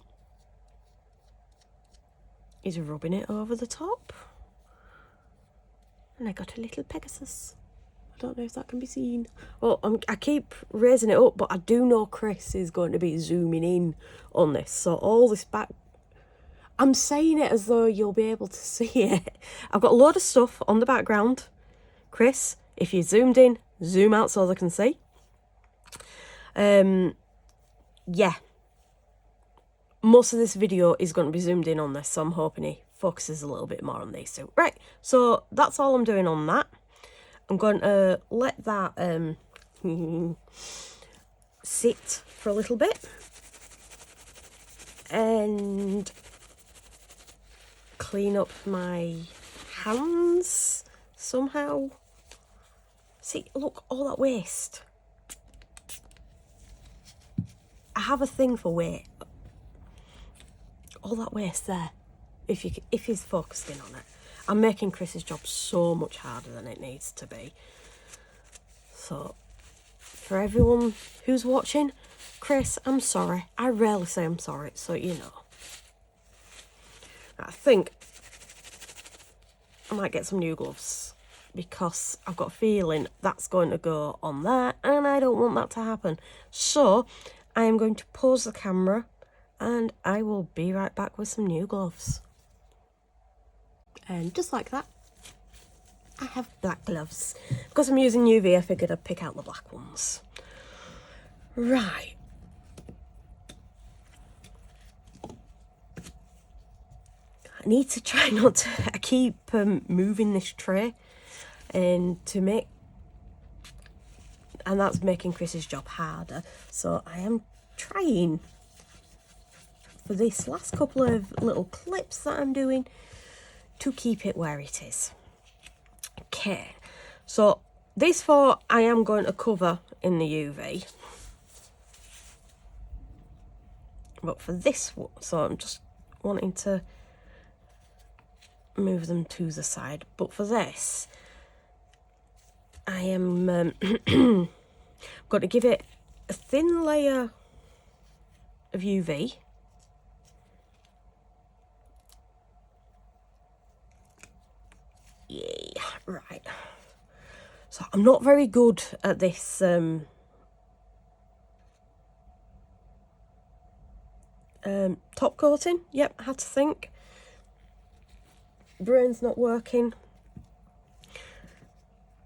is rubbing it over the top. And I got a little Pegasus. I don't know if that can be seen. Well, I keep raising it up, but I do know Chris is going to be zooming in on this. So all this back... I'm saying it as though you'll be able to see it. I've got a load of stuff on the background. Chris, if you zoomed in, zoom out so they can see. Yeah. Most of this video is going to be zoomed in on this, so I'm hoping he focuses a little bit more on these two. Right, so that's all I'm doing on that. I'm going to let that sit for a little bit. And clean up my hands somehow. See, look, all that waste. I have a thing for weight. All that waste there. If he's focused in on it. I'm making Chris's job so much harder than it needs to be. So, for everyone who's watching, Chris, I'm sorry. I rarely say I'm sorry, so you know. I think I might get some new gloves because I've got a feeling that's going to go on there and I don't want that to happen. So I am going to pause the camera and I will be right back with some new gloves. And just like that, I have black gloves. Because I'm using UV, I figured I'd pick out the black ones. Right. I need to try not to... I keep moving this tray and to make... And that's making Chris's job harder. So I am trying for this last couple of little clips that I'm doing to keep it where it is. Okay. So these four I am going to cover in the UV. But for this one, so I'm just wanting to move them to the side. But for this, I am going to give it a thin layer of UV. Yeah, right. So I'm not very good at this top coating. Yep, I had to think. Brain's not working.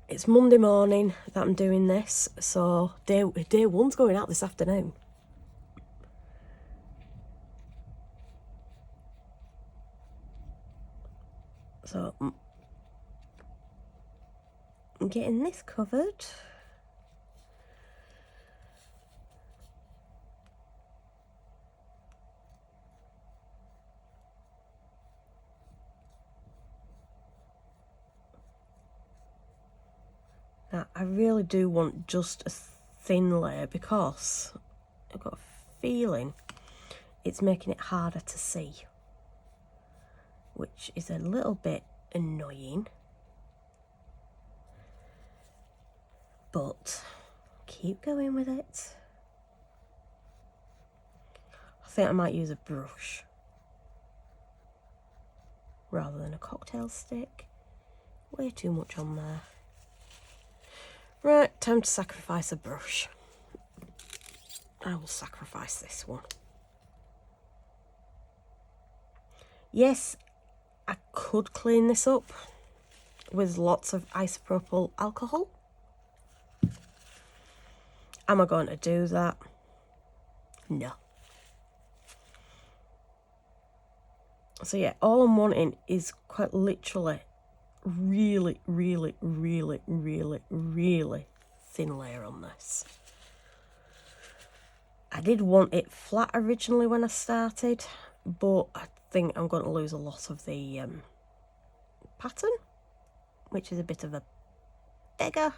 It's Monday morning that I'm doing this, so day one's going out this afternoon. So I'm getting this covered. Now, I really do want just a thin layer because I've got a feeling it's making it harder to see, which is a little bit annoying. But keep going with it. I think I might use a brush rather than a cocktail stick. Way too much on there. Right, time to sacrifice a brush. I will sacrifice this one. Yes, I could clean this up with lots of isopropyl alcohol. Am I going to do that? No. So yeah, all I'm wanting is quite literally really, really, really, really, really thin layer on this. I did want it flat originally when I started, but I think I'm going to lose a lot of the pattern, which is a bit of a beggar.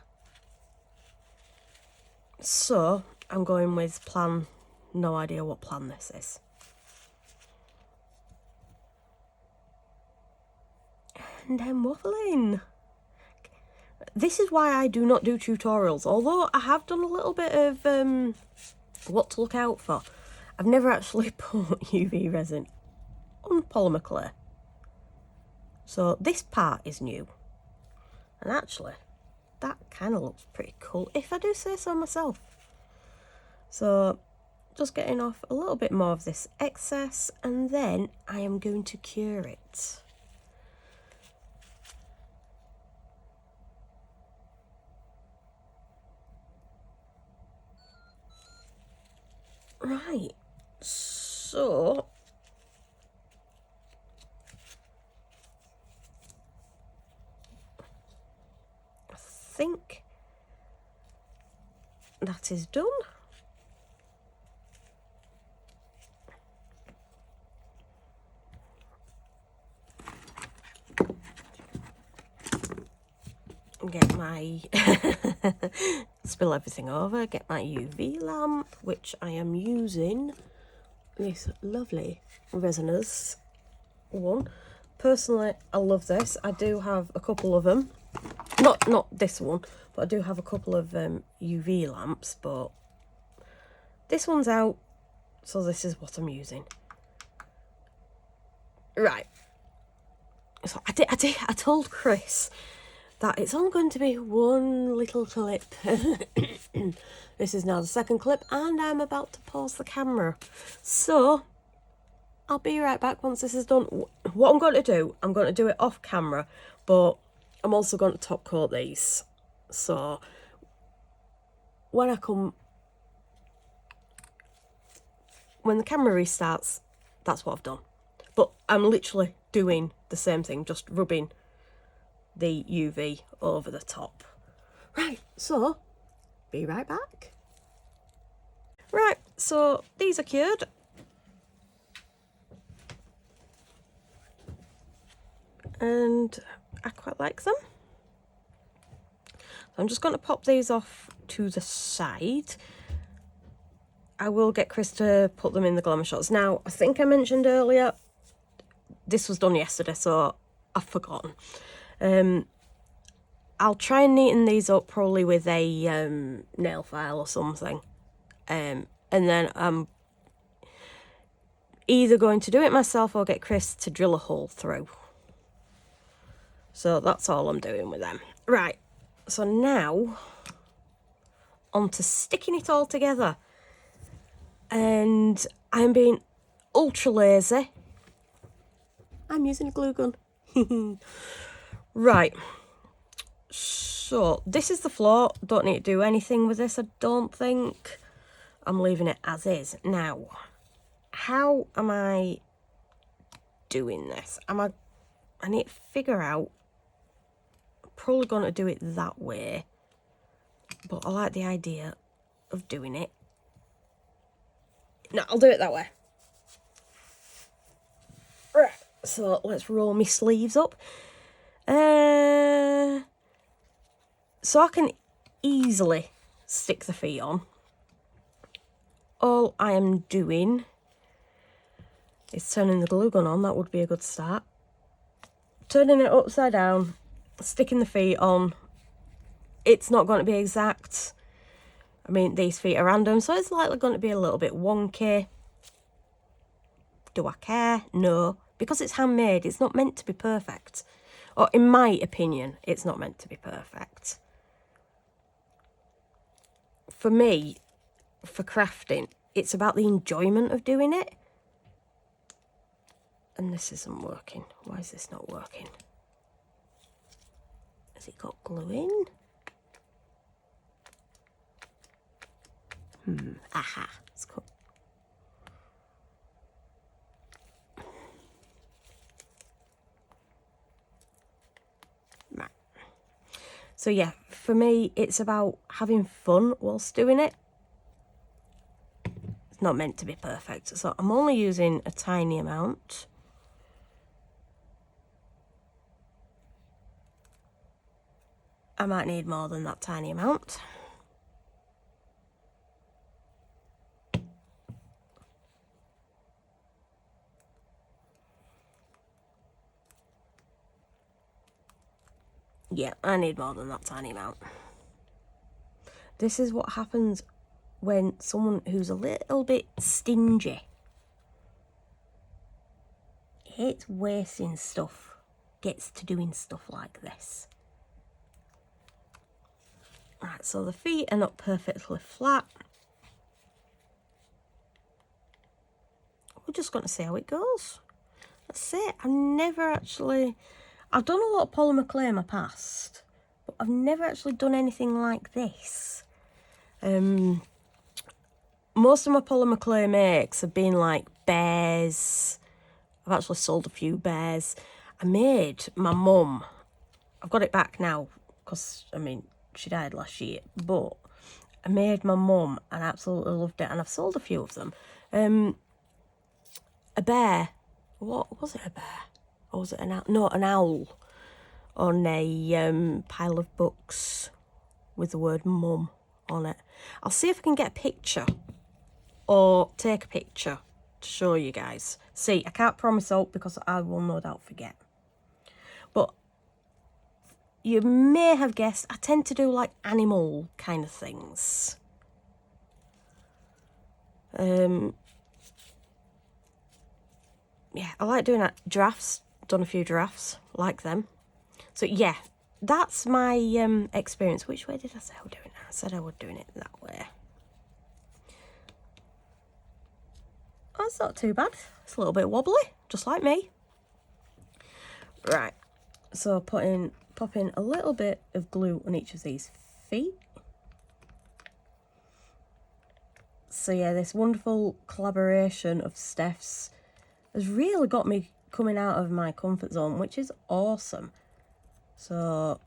So I'm going with plan, no idea what plan this is. And I'm waffling. This is why I do not do tutorials, although I have done a little bit of what to look out for. I've never actually put UV resin on polymer clay. So this part is new. And actually, that kind of looks pretty cool, if I do say so myself. So just getting off a little bit more of this excess, and then I am going to cure it. Right, so I think that is done. Get my spill everything over, get my UV lamp, which I am using this lovely resinous one. Personally, I love this. I do have a couple of them, not this one, but I do have a couple of UV lamps, but this one's out, so this is what I'm using. Right, so I told Chris that it's only going to be one little clip. This is now the second clip, and I'm about to pause the camera. So I'll be right back once this is done. What I'm going to do it off camera, but I'm also going to top coat these. So when the camera restarts, that's what I've done. But I'm literally doing the same thing, just rubbing the UV over the top. Right, so be right back. Right, so these are cured. And I quite like them. So I'm just going to pop these off to the side. I will get Chris to put them in the glamour shots. Now, I think I mentioned earlier, this was done yesterday, so I've forgotten. I'll try and neaten these up probably with a nail file or something. And then I'm either going to do it myself or get Chris to drill a hole through. So that's all I'm doing with them. Right, so now on to sticking it all together. And I'm being ultra lazy. I'm using a glue gun. Right, so this is the floor. Don't need to do anything with this, I don't think. I'm leaving it as is. Now, how am I doing this? I need to figure out. I'm probably going to do it that way, but I like the idea of doing it. No, I'll do it that way. Right, so let's roll my sleeves up. So I can easily stick the feet on. All I am doing is turning the glue gun on. That would be a good start. Turning it upside down, sticking the feet on. It's not going to be exact. I mean, these feet are random, so it's likely going to be a little bit wonky. Do I care? No. Because it's handmade, it's not meant to be perfect. Or in my opinion, it's not meant to be perfect. For me, for crafting, it's about the enjoyment of doing it. And this isn't working. Why is this not working? Has it got glue in? Aha. It's cool. Right. So yeah, for me, it's about having fun whilst doing it. It's not meant to be perfect. So I'm only using a tiny amount. I might need more than that tiny amount. Yeah, I need more than that tiny amount. This is what happens when someone who's a little bit stingy hates wasting stuff gets to doing stuff like this. Right, so the feet are not perfectly flat. We're just going to see how it goes. That's it. I've done a lot of polymer clay in my past, but I've never actually done anything like this. Most of my polymer clay makes have been like bears. I've actually sold a few bears. I made my mum, I've got it back now because, I mean, she died last year, but I made my mum and I absolutely loved it, and I've sold a few of them. A bear, what was it, a bear? Or was it an owl? No, an owl on a pile of books with the word mum on it. I'll see if I can get a picture or take a picture to show you guys. See, I can't promise out because I will no doubt forget. But you may have guessed, I tend to do like animal kind of things. Yeah, I like doing giraffes. Done a few giraffes, like them. So yeah, that's my experience. Which way did I say I was doing it? I said I was doing it that way. Oh, it's not too bad. It's a little bit wobbly, just like me. Right, so pop in a little bit of glue on each of these feet. So yeah, this wonderful collaboration of Steph's has really got me coming out of my comfort zone, which is awesome. So,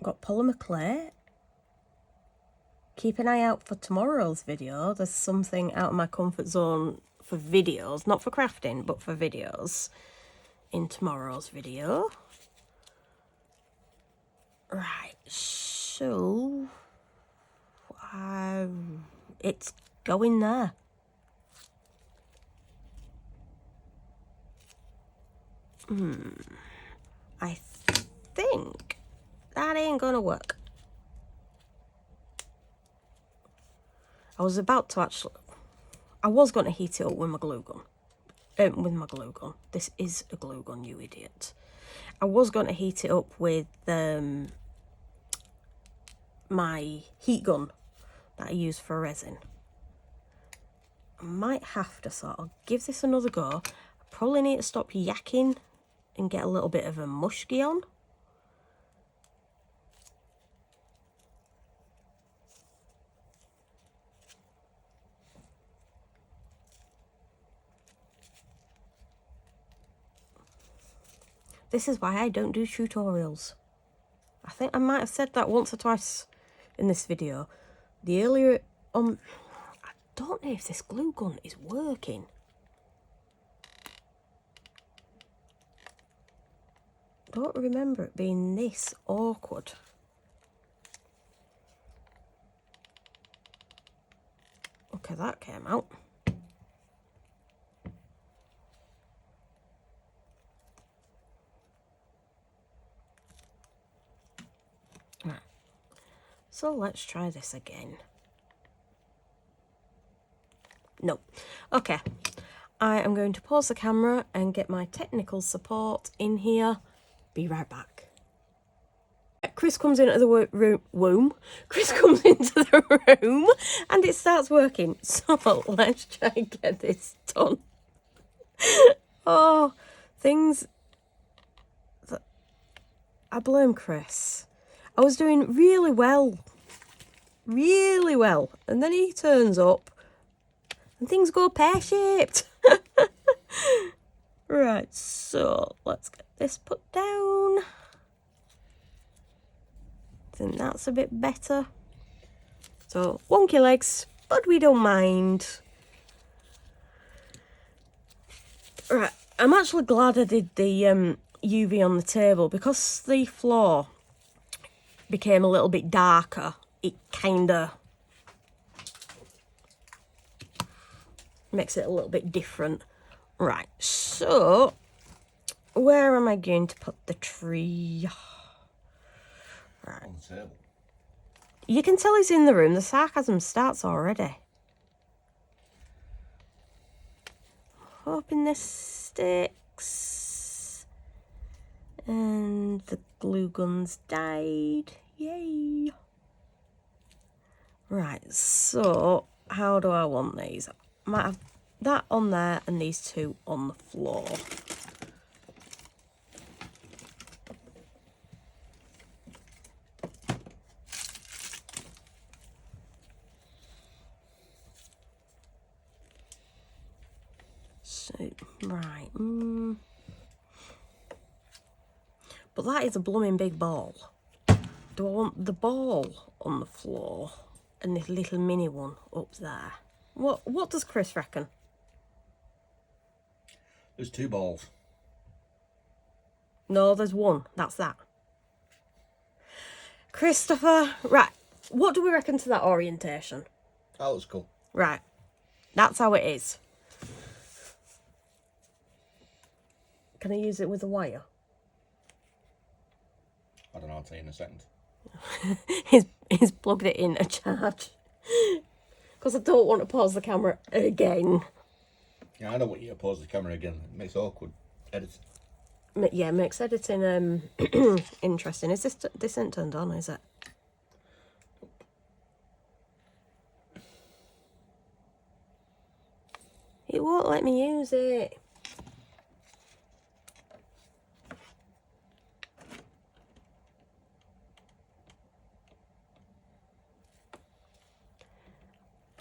got polymer clay. Keep an eye out for tomorrow's video. There's something out of my comfort zone for videos, not for crafting, but for videos in tomorrow's video. Right, so it's going there. I think that ain't gonna work. I was gonna heat it up with my glue gun. This is a glue gun, you idiot. I was gonna heat it up with my heat gun that I use for resin. I might have to sort of give this another go. I probably need to stop yakking and get a little bit of a mushki on. This is why I don't do tutorials. I think I might have said that once or twice in this video. The earlier I don't know if this glue gun is working. I don't remember it being this awkward. Okay, that came out. Right. So let's try this again. No. Okay. I am going to pause the camera and get my technical support in here. Be right back. Chris comes into the room. Chris comes into the room and it starts working. So let's try and get this done. Oh, things that I blame Chris. I was doing really well, and then he turns up and things go pear-shaped. Right, so let's get this put down. I think that's a bit better. So, wonky legs, but we don't mind. Right, I'm actually glad I did the UV on the table because the floor became a little bit darker. It kind of makes it a little bit different. Right, so where am I going to put the tree? Right. On the table. You can tell he's in the room. The sarcasm starts already. Hoping this sticks. And the glue gun's died. Yay. Right, so how do I want these? I might have that on there and these two on the floor. So, right. But that is a blooming big ball. Do I want the ball on the floor and this little mini one up there? What does Chris reckon? There's 2 balls. No, there's one. That's that. Christopher, right. What do we reckon to that orientation? That looks cool. Right. That's how it is. Can I use it with a wire? I don't know, I'll tell you in a second. he's plugged it in a charge. Because I don't want to pause the camera again. Yeah, I don't want you to pause the camera again. It makes it awkward editing. Yeah, makes editing interesting. Is this ain't turned on, is it? It won't let me use it.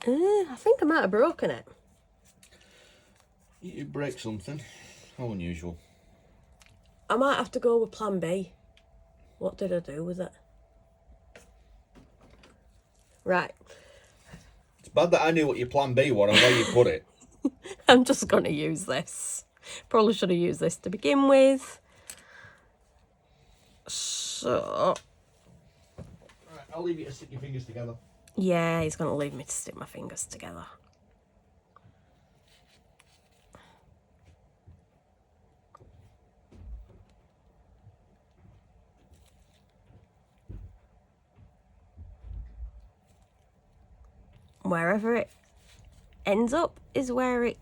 I think I might have broken it. You break something. How unusual. I might have to go with plan B. What did I do with it? Right. It's bad that I knew what your plan B was and where you put it. I'm just going to use this. Probably should have used this to begin with. So... Right, I'll leave you to stick your fingers together. Yeah, he's going to leave me to stick my fingers together. Wherever it ends up is where it...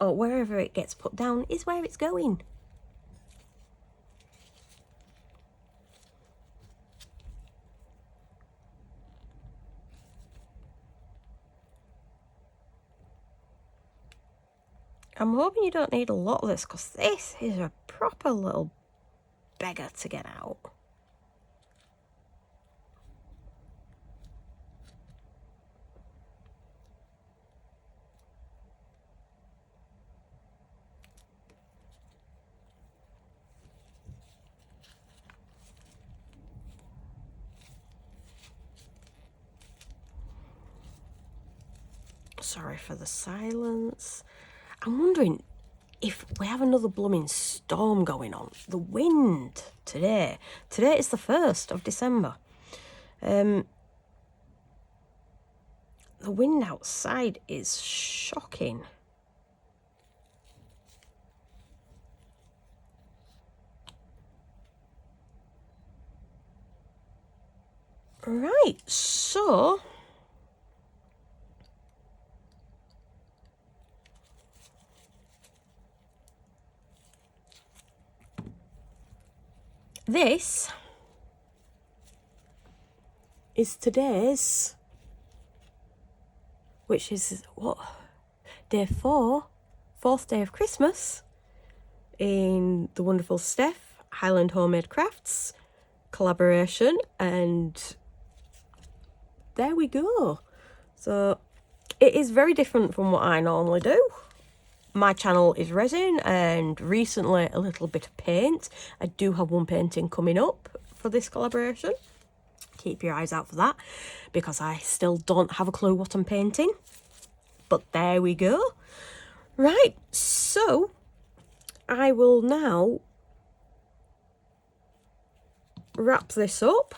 Or wherever it gets put down is where it's going. I'm hoping you don't need a lot of this, because this is a proper little beggar to get out. Sorry for the silence. I'm wondering if we have another blooming storm going on. The wind today. Today is the 1st of December. The wind outside is shocking. Right, so... This is today's, which is what? Day 4, 4th day of Christmas in the wonderful Steph Highland Homemade Crafts collaboration, and there we go. So it is very different from what I normally do. My channel is resin and recently a little bit of paint. I do have one painting coming up for this collaboration. Keep your eyes out for that, because I still don't have a clue what I'm painting. But there we go. Right, so I will now wrap this up.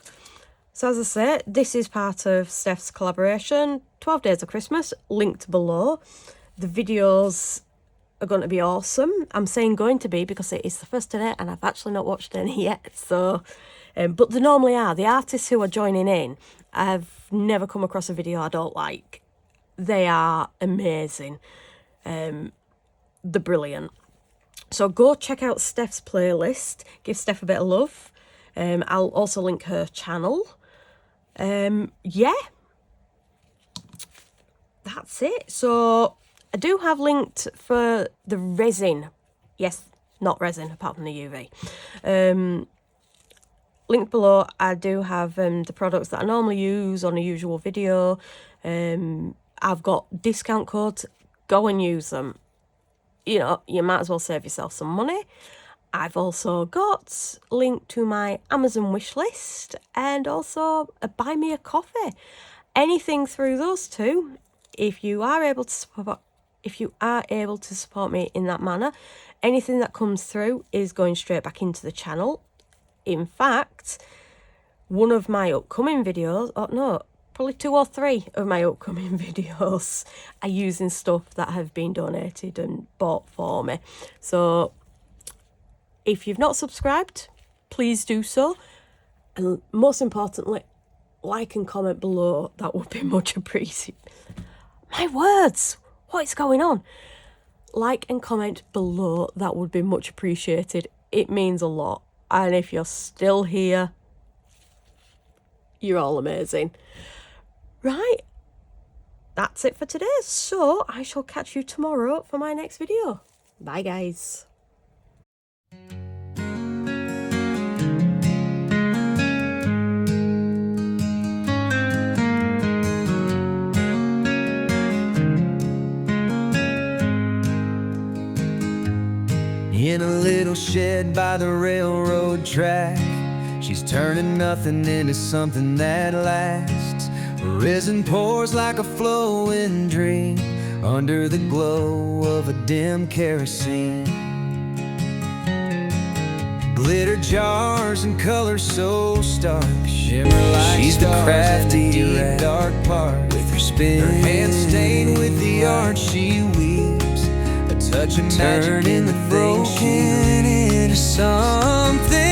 So as I say, this is part of Steph's collaboration, 12 Days of Christmas, linked below. The videos are going to be awesome. I'm saying going to be because it is the first today and I've actually not watched any yet. So But they normally are. The artists who are joining in, I've never come across a video I don't like. They are amazing. They're brilliant. So go check out Steph's playlist. Give Steph a bit of love. I'll also link her channel. Yeah. That's it. So I do have linked for the resin. Yes, not resin, apart from the UV. Linked below, I do have the products that I normally use on a usual video. I've got discount codes. Go and use them. You know, you might as well save yourself some money. I've also got linked to my Amazon wish list and also a buy me a coffee. Anything through those two, if you are able to support me in that manner, anything that comes through is going straight back into the channel. In fact, one of my upcoming videos, probably 2 or 3 of my upcoming videos are using stuff that have been donated and bought for me. So if you've not subscribed, please do so. And most importantly, like and comment below. That would be much appreciated. My words, what is going on? Like and comment below. That would be much appreciated. It means a lot. And if you're still here, you're all amazing. Right, that's it for today. So I shall catch you tomorrow for my next video. Bye, guys. In a little shed by the railroad track, she's turning nothing into something that lasts. Resin pours like a flowing dream under the glow of a dim kerosene. Glitter jars and colors so stark shimmer like she's the crafty dark part. With her spin, her hands stained with the art she weaves, a touch of magic in the broken into something